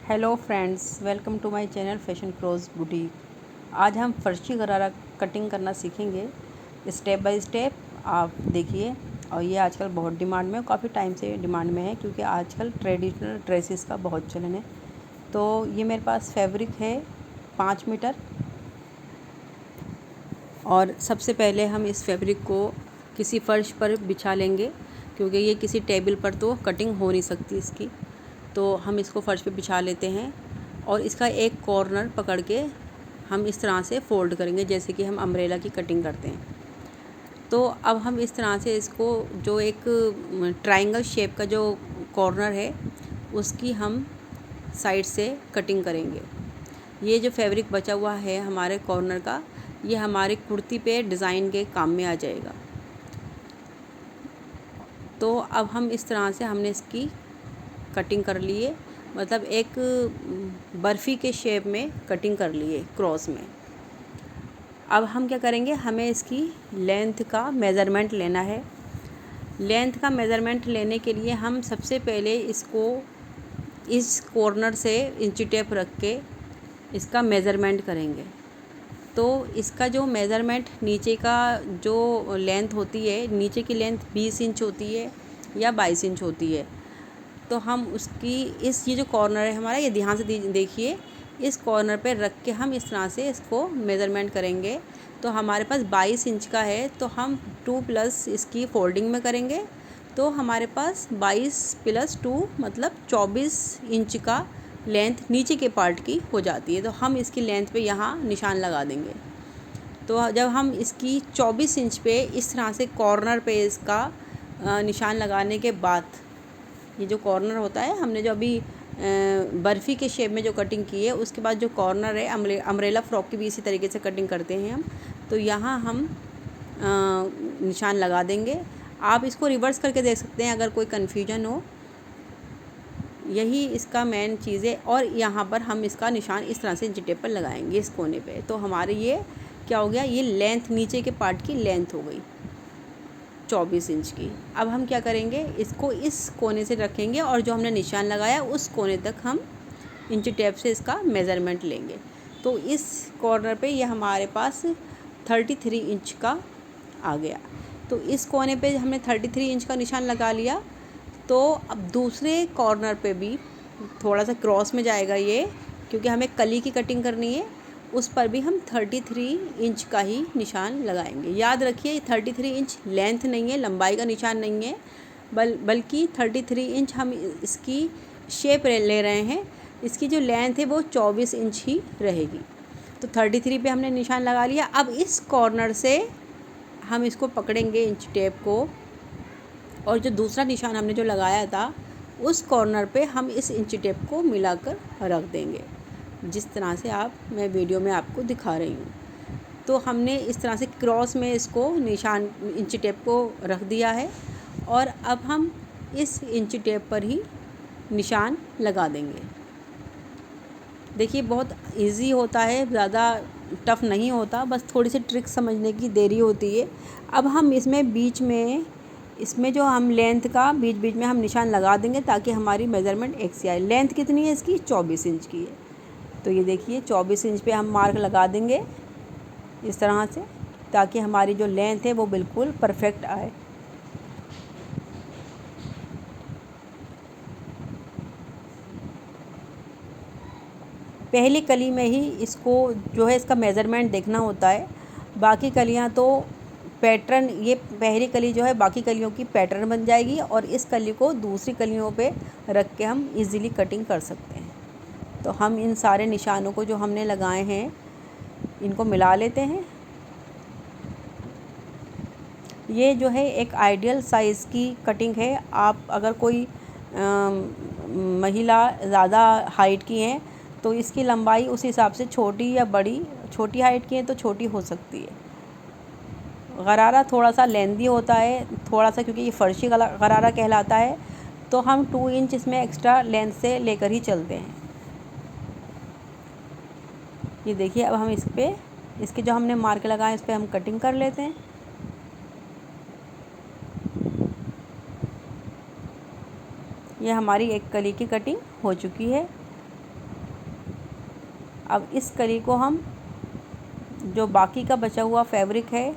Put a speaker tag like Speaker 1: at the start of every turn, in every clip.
Speaker 1: Hello friends, welcome to my channel fashion crows boutique. आज हम फर्शी गरारा कटिंग करना सीखेंगे स्टेप बाय स्टेप। आप देखिए। और ये आजकल बहुत डिमांड में, काफ़ी टाइम से डिमांड में है, क्योंकि आजकल ट्रेडिशनल ड्रेसेस का बहुत चलन है। तो ये मेरे पास फैब्रिक है 5 मीटर। और सबसे पहले हम इस फैब्रिक को किसी फ़र्श पर बिछा लेंगे, क्योंकि ये किसी टेबल पर तो कटिंग हो नहीं सकती इसकी। तो हम इसको फ़र्श पे बिछा लेते हैं और इसका एक कॉर्नर पकड़ के हम इस तरह से फ़ोल्ड करेंगे, जैसे कि हम अम्ब्रेला की कटिंग करते हैं। तो अब हम इस तरह से इसको, जो एक ट्रायंगल शेप का जो कॉर्नर है, उसकी हम साइड से कटिंग करेंगे। ये जो फैब्रिक बचा हुआ है हमारे कॉर्नर का, ये हमारे कुर्ती पे डिज़ाइन के काम में आ जाएगा। तो अब हम इस तरह से हमने इसकी कटिंग कर लिए, मतलब एक बर्फ़ी के शेप में कटिंग कर लिए क्रॉस में। अब हम क्या करेंगे, हमें इसकी लेंथ का मेज़रमेंट लेना है। लेंथ का मेज़रमेंट लेने के लिए हम सबसे पहले इसको इस कॉर्नर से इंची टेप रख के इसका मेज़रमेंट करेंगे। तो इसका जो मेज़रमेंट नीचे का जो लेंथ होती है, नीचे की लेंथ 20 इंच होती है या 22 इंच होती है। तो हम उसकी ये जो कॉर्नर है हमारा, ये ध्यान से देखिए, इस कॉर्नर पे रख के हम इस तरह से इसको मेज़रमेंट करेंगे। तो हमारे पास 22 इंच का है, तो हम 2 प्लस इसकी फोल्डिंग में करेंगे, तो हमारे पास 22 प्लस 2 मतलब 24 इंच का लेंथ नीचे के पार्ट की हो जाती है। तो हम इसकी लेंथ पे यहाँ निशान लगा देंगे। तो जब हम इसकी 24 इंच पे इस तरह से कॉर्नर पे इसका निशान लगाने के बाद, ये जो कॉर्नर होता है, हमने जो अभी बर्फ़ी के शेप में जो कटिंग की है, उसके बाद जो कॉर्नर है, अम्ब्रेला फ्रॉक की भी इसी तरीके से कटिंग करते हैं हम। तो यहाँ हम निशान लगा देंगे। आप इसको रिवर्स करके देख सकते हैं अगर कोई कन्फ्यूजन हो। यही इसका मेन चीज़ है। और यहाँ पर हम इसका निशान इस तरह से इंची टेप पर लगाएंगे इस कोने पे। तो हमारे ये क्या हो गया, ये लेंथ नीचे के पार्ट की लेंथ हो गई 24 इंच की। अब हम क्या करेंगे, इसको इस कोने से रखेंगे और जो हमने निशान लगाया उस कोने तक हम इंची टेप से इसका मेज़रमेंट लेंगे। तो इस कॉर्नर पे ये हमारे पास 33 इंच का आ गया। तो इस कोने पे हमने 33 इंच का निशान लगा लिया। तो अब दूसरे कॉर्नर पे भी थोड़ा सा क्रॉस में जाएगा ये, क्योंकि हमें कली की कटिंग करनी है। उस पर भी हम 33 इंच का ही निशान लगाएंगे। याद रखिए, 33 इंच लेंथ नहीं है, लंबाई का निशान नहीं है, बल्कि 33 इंच हम इसकी शेप ले रहे हैं। इसकी जो लेंथ है वो 24 इंच ही रहेगी। तो 33 पे हमने निशान लगा लिया। अब इस कॉर्नर से हम इसको पकड़ेंगे इंच टेप को, और जो दूसरा निशान हमने जो लगाया था उस कॉर्नर पे हम इस इंची टेप को मिलाकर रख देंगे, जिस तरह से मैं वीडियो में आपको दिखा रही हूँ। तो हमने इस तरह से क्रॉस में इसको निशान इंची टेप को रख दिया है, और अब हम इस इंची टेप पर ही निशान लगा देंगे। देखिए, बहुत इजी होता है, ज़्यादा टफ़ नहीं होता, बस थोड़ी सी ट्रिक समझने की देरी होती है। अब हम इसमें जो हम लेंथ का बीच बीच में हम निशान लगा देंगे, ताकि हमारी मेज़रमेंट एक सी आए। लेंथ कितनी है इसकी, 24 इंच की है। तो ये देखिए, 24 इंच पे हम मार्क लगा देंगे इस तरह से, ताकि हमारी जो लेंथ है वो बिल्कुल परफेक्ट आए। पहली कली में ही इसको जो है इसका मेज़रमेंट देखना होता है। बाकी कलियां तो पैटर्न, ये पहली कली जो है बाकी कलियों की पैटर्न बन जाएगी, और इस कली को दूसरी कलियों पे रख के हम इजीली कटिंग कर सकते हैं। तो हम इन सारे निशानों को जो हमने लगाए हैं इनको मिला लेते हैं। ये जो है एक आइडियल साइज़ की कटिंग है। आप अगर कोई महिला ज़्यादा हाइट की हैं तो इसकी लंबाई उस हिसाब से छोटी या बड़ी, छोटी हाइट की है तो छोटी हो सकती है। गरारा थोड़ा सा लेंदी होता है, थोड़ा सा, क्योंकि ये फर्शी गरारा कहलाता है, तो हम 2 इंच इसमें एक्स्ट्रा लेंथ से लेकर ही चलते हैं। ये देखिए, अब हम इसके जो हमने मार्क लगाए इस पर हम कटिंग कर लेते हैं। ये हमारी एक कली की कटिंग हो चुकी है। अब इस कली को हम जो बाकी का बचा हुआ फैब्रिक है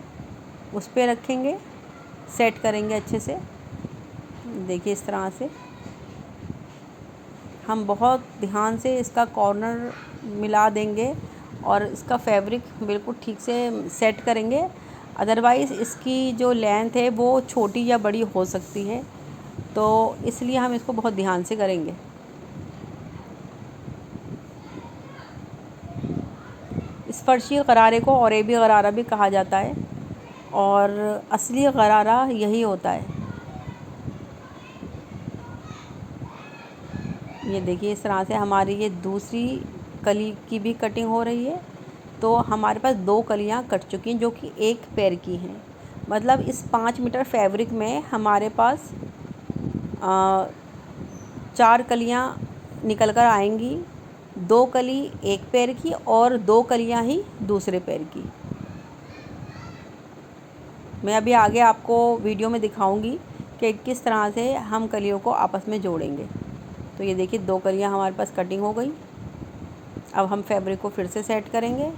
Speaker 1: उस पे रखेंगे, सेट करेंगे अच्छे से। देखिए इस तरह से हम बहुत ध्यान से इसका कॉर्नर मिला देंगे और इसका फैब्रिक बिल्कुल ठीक से सेट करेंगे। अदरवाइज़ इसकी जो लेंथ है वो छोटी या बड़ी हो सकती है, तो इसलिए हम इसको बहुत ध्यान से करेंगे। इस फर्शी गरारे को अरेबी गरारा भी कहा जाता है और असली गरारा यही होता है। ये देखिए इस तरह से हमारी ये दूसरी कली की भी कटिंग हो रही है। तो हमारे पास 2 कलियाँ कट चुकी हैं जो कि एक पैर की हैं। मतलब इस 5 मीटर फैब्रिक में हमारे पास 4 कलियाँ निकल कर आएंगी, 2 कली एक पैर की और 2 कलियाँ ही दूसरे पैर की। मैं अभी आगे आपको वीडियो में दिखाऊंगी कि किस तरह से हम कलियों को आपस में जोड़ेंगे। तो ये देखिए 2 कलियाँ हमारे पास कटिंग हो गई। अब हम फैब्रिक को फिर से सेट करेंगे।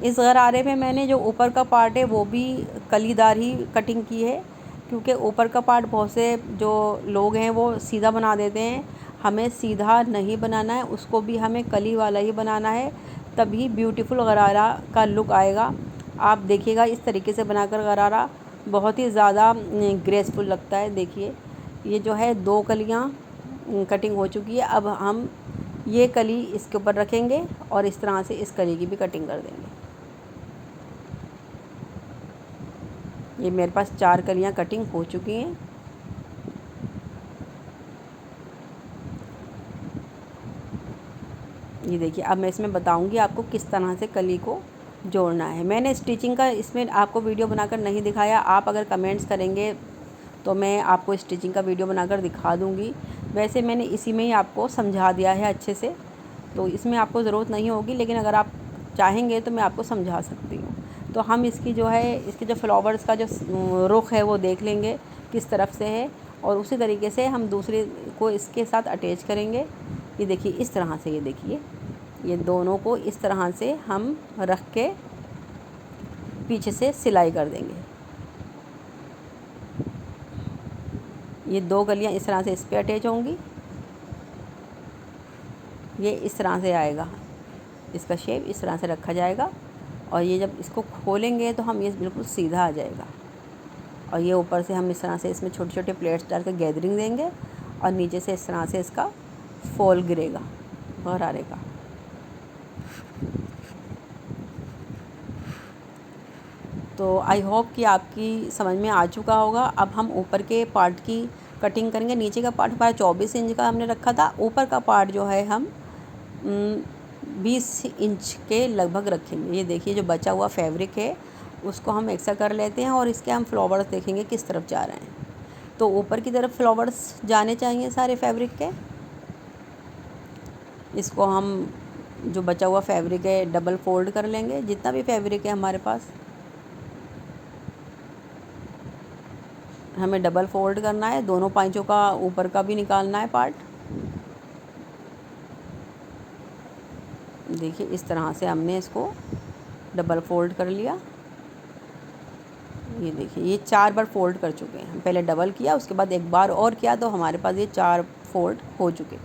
Speaker 1: इस गरारे में मैंने जो ऊपर का पार्ट है वो भी कलीदार ही कटिंग की है, क्योंकि ऊपर का पार्ट बहुत से जो लोग हैं वो सीधा बना देते हैं। हमें सीधा नहीं बनाना है, उसको भी हमें कली वाला ही बनाना है, तभी ब्यूटीफुल गरारा का लुक आएगा। आप देखिएगा इस तरीके से बनाकर गरारा बहुत ही ज़्यादा ग्रेसफुल लगता है। देखिए ये जो है 2 कलियाँ कटिंग हो चुकी है। अब हम ये कली इसके ऊपर रखेंगे और इस तरह से इस कली की भी कटिंग कर देंगे। ये मेरे पास 4 कलियाँ कटिंग हो चुकी हैं। ये देखिए अब मैं इसमें बताऊंगी आपको किस तरह से कली को जोड़ना है। मैंने स्टिचिंग का इसमें आपको वीडियो बनाकर नहीं दिखाया। आप अगर कमेंट्स करेंगे तो मैं आपको स्टिचिंग का वीडियो बनाकर दिखा दूंगी। वैसे मैंने इसी में ही आपको समझा दिया है अच्छे से, तो इसमें आपको ज़रूरत नहीं होगी, लेकिन अगर आप चाहेंगे तो मैं आपको समझा सकती हूँ। तो हम इसकी जो है इसके जो फ्लावर्स का जो रुख है वो देख लेंगे किस तरफ से है, और उसी तरीके से हम दूसरे को इसके साथ अटैच करेंगे। ये देखिए इस तरह से, ये देखिए ये दोनों को इस तरह से हम रख के पीछे से सिलाई कर देंगे। ये 2 कलियाँ इस तरह से इस पे अटैच होंगी। ये इस तरह से आएगा, इसका शेप इस तरह से रखा जाएगा, और ये जब इसको खोलेंगे तो हम ये बिल्कुल सीधा आ जाएगा। और ये ऊपर से हम इस तरह से इसमें छोटे छोटे प्लेट्स डाल के गैदरिंग देंगे और नीचे से इस तरह से इसका फॉल गिरेगा गरारे का। तो आई होप कि आपकी समझ में आ चुका होगा। अब हम ऊपर के पार्ट की कटिंग करेंगे। नीचे का पार्ट हमारा 24 इंच का हमने रखा था, ऊपर का पार्ट जो है हम 20 इंच के लगभग रखेंगे। ये देखिए जो बचा हुआ फैब्रिक है उसको हम एक्स्ट्रा कर लेते हैं और इसके हम फ्लावर्स देखेंगे किस तरफ जा रहे हैं। तो ऊपर की तरफ फ्लावर्स जाने चाहिए सारे फैब्रिक के। इसको हम जो बचा हुआ फैब्रिक है डबल फोल्ड कर लेंगे, जितना भी फैब्रिक है हमारे पास हमें डबल फोल्ड करना है। दोनों पांचों का ऊपर का भी निकालना है पार्ट। देखिए इस तरह से हमने इसको डबल फोल्ड कर लिया। ये देखिए ये 4 बार फोल्ड कर चुके हैं। हम पहले डबल किया, उसके बाद एक बार और किया, तो हमारे पास ये 4 फोल्ड हो चुके।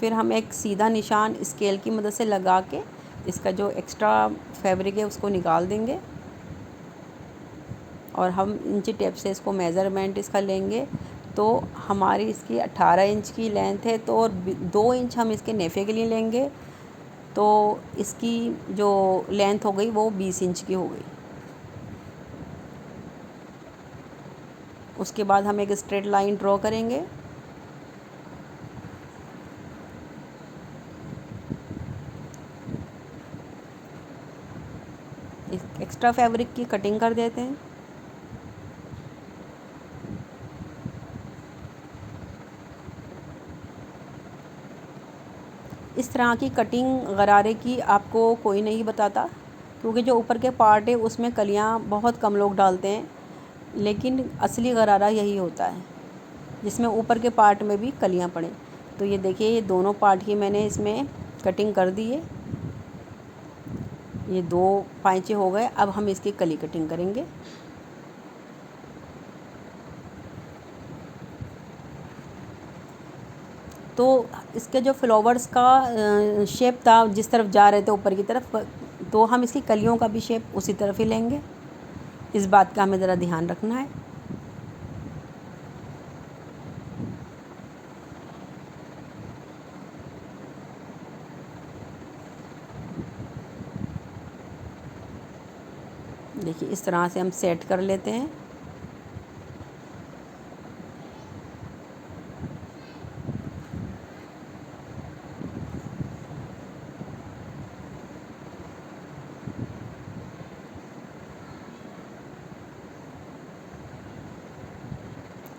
Speaker 1: फिर हम एक सीधा निशान स्केल की मदद से लगा के इसका जो एक्स्ट्रा फैब्रिक है उसको निकाल देंगे, और हम इंची टेप से इसको मेज़रमेंट इसका लेंगे। तो हमारी इसकी 18 इंच की लेंथ है, तो 2 इंच हम इसके नेफे के लिए लेंगे, तो इसकी जो लेंथ हो गई वो 20 इंच की हो गई। उसके बाद हम एक स्ट्रेट लाइन ड्रॉ करेंगे। एक्स्ट्रा फैब्रिक की कटिंग कर देते हैं। इस तरह की कटिंग गरारे की आपको कोई नहीं बताता, क्योंकि जो ऊपर के पार्ट है उसमें कलियाँ बहुत कम लोग डालते हैं, लेकिन असली गरारा यही होता है जिसमें ऊपर के पार्ट में भी कलियाँ पड़ें। तो ये देखिए, ये दोनों पार्ट की मैंने इसमें कटिंग कर दी है। ये 2 पाइचे हो गए। अब हम इसकी कली कटिंग करेंगे। तो इसके जो फ्लावर्स का शेप था, जिस तरफ जा रहे थे ऊपर की तरफ, तो हम इसकी कलियों का भी शेप उसी तरफ ही लेंगे। इस बात का हमें ज़रा ध्यान रखना है। देखिए, इस तरह से हम सेट कर लेते हैं।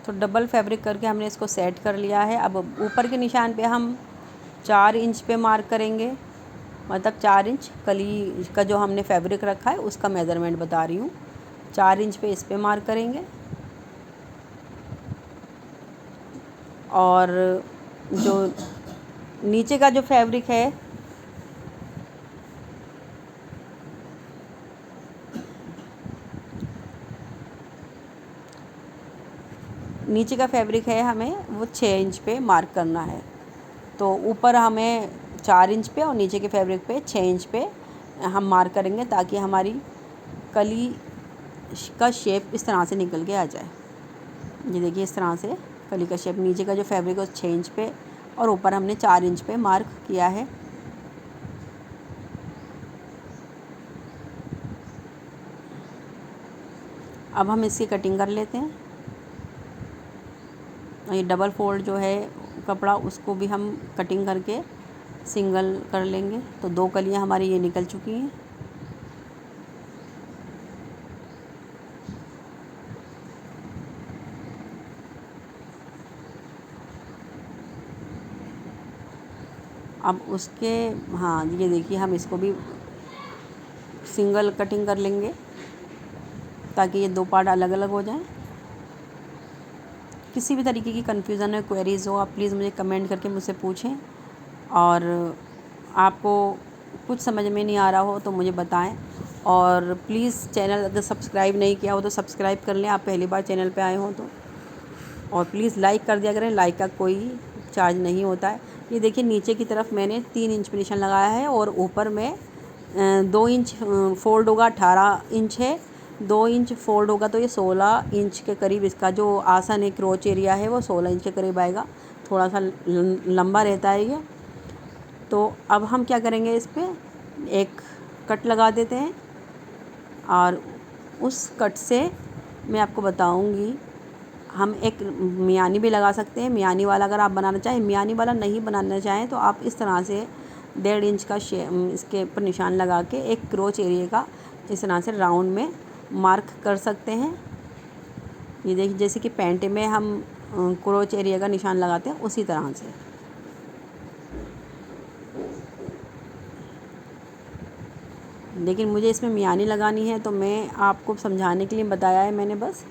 Speaker 1: तो डबल फैब्रिक करके हमने इसको सेट कर लिया है। अब ऊपर के निशान पे हम 4 इंच पे मार्क करेंगे, मतलब 4 इंच कली का जो हमने फैब्रिक रखा है उसका मेज़रमेंट बता रही हूँ। 4 इंच पे इस पे मार्क करेंगे, और जो नीचे का जो फैब्रिक है हमें वो 6 इंच पे मार्क करना है। तो ऊपर हमें 4 इंच पे और नीचे के फैब्रिक पे 6 इंच पे हम मार्क करेंगे, ताकि हमारी कली का शेप इस तरह से निकल के आ जाए। ये देखिए, इस तरह से कली का शेप, नीचे का जो फैब्रिक है उस 6 इंच पे और ऊपर हमने 4 इंच पे मार्क किया है। अब हम इसकी कटिंग कर लेते हैं। ये डबल फोल्ड जो है कपड़ा, उसको भी हम कटिंग करके सिंगल कर लेंगे। तो 2 कलियां हमारी ये निकल चुकी हैं। अब उसके, हाँ ये देखिए, हम इसको भी सिंगल कटिंग कर लेंगे ताकि ये 2 पार्ट अलग अलग हो जाएं। किसी भी तरीके की कन्फ्यूज़न है, क्वेरीज़ हो, आप प्लीज़ मुझे कमेंट करके मुझसे पूछें। और आपको कुछ समझ में नहीं आ रहा हो तो मुझे बताएं। और प्लीज़ चैनल अगर सब्सक्राइब नहीं किया हो तो सब्सक्राइब कर लें, आप पहली बार चैनल पे आए हो तो। और प्लीज़ लाइक कर दिया करें, लाइक का कोई चार्ज नहीं होता है। ये देखिए, नीचे की तरफ मैंने 3 इंच पे निशान लगाया है और ऊपर में 2 इंच फोल्ड होगा, 18 इंच है। 2 इंच फोल्ड होगा तो ये 16 इंच के करीब इसका जो आसन है, क्रोच एरिया है, वो 16 इंच के करीब आएगा। थोड़ा सा लंबा रहता है ये। तो अब हम क्या करेंगे, इस पर एक कट लगा देते हैं। और उस कट से मैं आपको बताऊंगी, हम एक मियानी भी लगा सकते हैं। मियानी वाला अगर आप बनाना चाहें, मियानी वाला नहीं बनाना चाहें तो आप इस तरह से 1.5 इंच का इसके ऊपर निशान लगा के एक क्रोच एरिया का इस तरह से राउंड में मार्क कर सकते हैं। ये देखिए, जैसे कि पैंट में हम क्रोच एरिया का निशान लगाते हैं उसी तरह से। लेकिन मुझे इसमें मियानी लगानी है तो मैं आपको समझाने के लिए बताया है मैंने बस।